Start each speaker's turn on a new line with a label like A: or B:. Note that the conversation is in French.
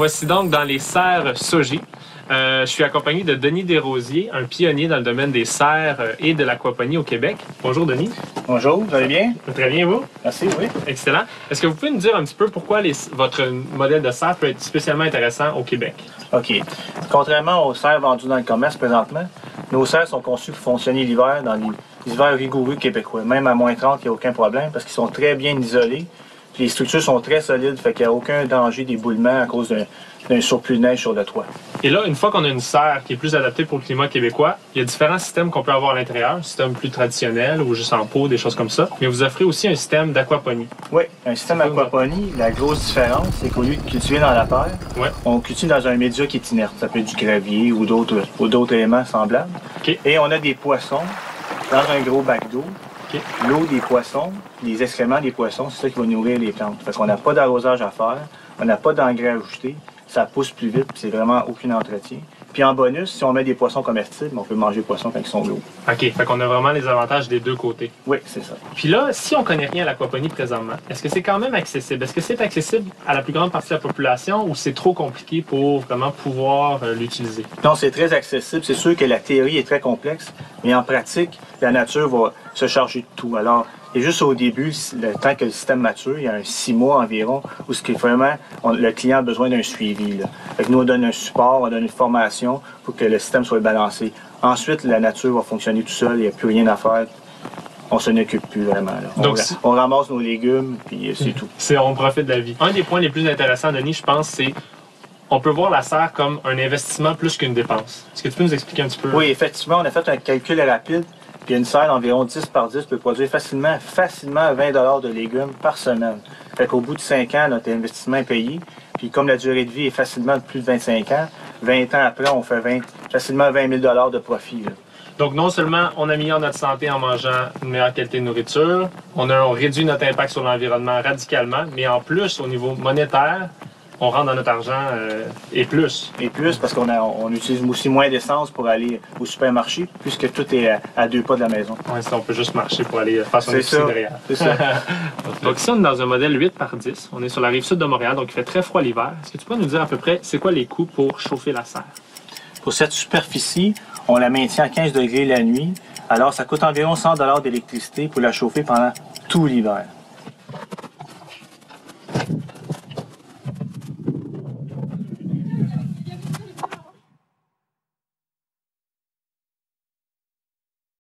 A: voici donc dans les serres Sogé. Je suis accompagné de Denis Desrosiers, un pionnier dans le domaine des serres et de l'aquaponie au Québec. Bonjour Denis.
B: Bonjour, vous allez bien?
A: Très bien, vous?
B: Merci, oui.
A: Excellent. Est-ce que vous pouvez nous dire un petit peu pourquoi votre modèle de serre peut être spécialement intéressant au Québec?
B: OK. Contrairement aux serres vendues dans le commerce présentement, nos serres sont conçues pour fonctionner l'hiver dans les hivers rigoureux québécois. Même à moins 30, il n'y a aucun problème parce qu'ils sont très bien isolés. Puis les structures sont très solides, fait qu'il n'y a aucun danger d'éboulement à cause d'un surplus de neige sur le toit.
A: Et là, une fois qu'on a une serre qui est plus adaptée pour le climat québécois, il y a différents systèmes qu'on peut avoir à l'intérieur, un système plus traditionnel ou juste en pot, des choses comme ça. Mais vous offrez aussi un système d'aquaponie.
B: Oui, un système d'aquaponie, la grosse différence, c'est qu'au lieu de cultiver dans la terre, on cultive dans un média qui est inerte. Ça peut être du gravier ou d'autres éléments semblables.
A: Okay.
B: Et on a des poissons dans un gros bac d'eau.
A: Okay.
B: L'eau des poissons, les excréments des poissons, c'est ça qui va nourrir les plantes. Parce qu'on n'a pas d'arrosage à faire, on n'a pas d'engrais à ajouter, ça pousse plus vite, puis c'est vraiment aucun entretien. Puis en bonus, si on met des poissons comestibles, on peut manger les poissons quand ils sont gros.
A: OK, fait qu'on a vraiment les avantages des deux côtés.
B: Oui, c'est ça.
A: Puis là, si on connaît rien à l'aquaponie présentement, est-ce que c'est quand même accessible? Est-ce que c'est accessible à la plus grande partie de la population ou c'est trop compliqué pour vraiment pouvoir l'utiliser?
B: Non, c'est très accessible. C'est sûr que la théorie est très complexe, mais en pratique, la nature va se charger de tout. Alors, et juste au début, le temps que le système mature, il y a 6 mois environ, où ce qui est vraiment, le client a besoin d'un suivi. Là. Fait que nous, on donne un support, on donne une formation pour que le système soit balancé. Ensuite, la nature va fonctionner tout seul, il n'y a plus rien à faire. On s'en occupe plus vraiment. Là. Donc, on ramasse nos légumes, puis c'est tout.
A: On profite de la vie. Un des points les plus intéressants, Denis, je pense, c'est on peut voir la serre comme un investissement plus qu'une dépense. Est-ce que tu peux nous expliquer un petit peu?
B: Oui, effectivement, on a fait un calcul rapide. Puis une serre d'environ 10 par 10 peut produire facilement 20 $ de légumes par semaine. Fait qu'au bout de 5 ans, notre investissement est payé. Puis comme la durée de vie est facilement de plus de 25 ans, 20 ans après, on fait facilement 20 000 $ de profit. Là.
A: Donc non seulement on améliore notre santé en mangeant une meilleure qualité de nourriture, on réduit notre impact sur l'environnement radicalement, mais en plus, au niveau monétaire, on rentre dans notre argent et plus. Et plus parce qu'on utilise aussi moins d'essence pour aller au supermarché, puisque tout est à 2 pas de la maison. Oui, on peut juste marcher pour aller faire son épicerie derrière.
B: C'est ça.
A: Donc ici, on est dans un modèle 8 par 10. On est sur la rive sud de Montréal, donc il fait très froid l'hiver. Est-ce que tu peux nous dire à peu près c'est quoi les coûts pour chauffer la serre?
B: Pour cette superficie, on la maintient à 15 degrés la nuit. Alors, ça coûte environ 100 $ d'électricité pour la chauffer pendant tout l'hiver.